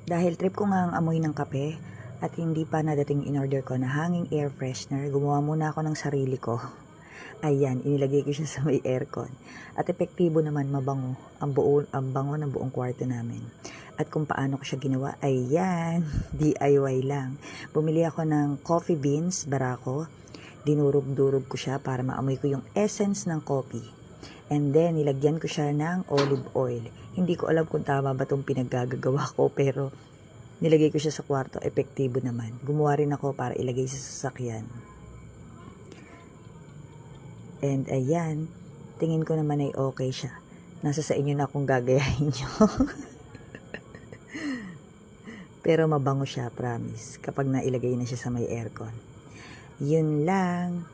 Dahil trip ko nga ang amoy ng kape at hindi pa nadating in-order ko na hanging air freshener, gumawa muna ako ng sarili ko. Ayan, inilagay ko siya sa may aircon. At epektibo naman, mabango. Ang bango ng buong kwarto namin. At kung paano ko siya ginawa, ayan, DIY lang. Bumili ako ng coffee beans, barako. Dinurog-durog ko siya para maamoy ko yung essence ng coffee. And then, nilagyan ko siya ng olive oil. Hindi ko alam kung tama ba itong pinaggagawa ko, pero nilagay ko siya sa kwarto, epektibo naman. Gumawa rin ako para ilagay sa sasakyan. And ayan, tingin ko naman ay okay siya. Nasa sa inyo na kung gagayahin nyo. Pero mabango siya, promise, kapag nailagay na siya sa may aircon. Yun lang.